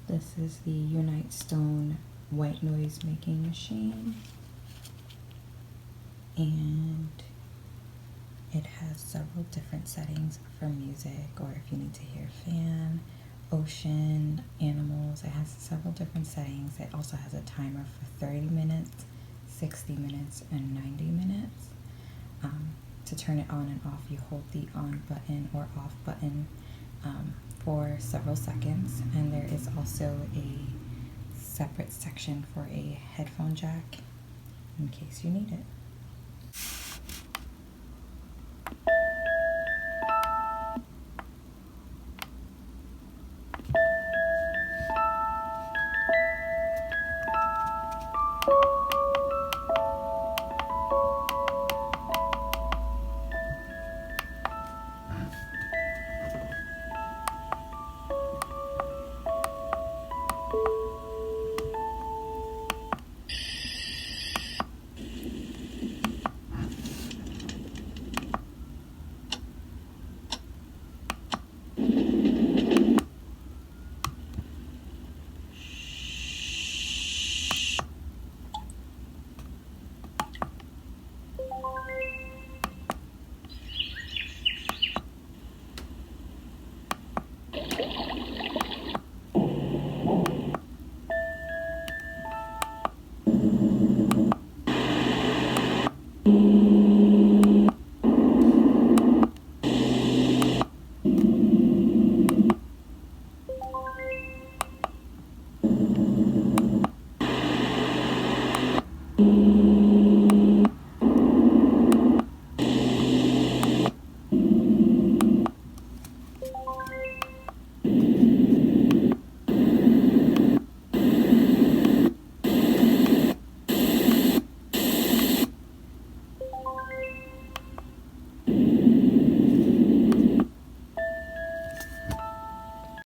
This is the Unite Stone white noise making machine, and it has several different settings for music, or if you need to hear fan, ocean, animals. It has several different settings. It also has a timer for 30 minutes, 60 minutes, and 90 minutes. To turn it on and off, you hold the on button or off button for several seconds, and there is also a separate section for a headphone jack in case you need it.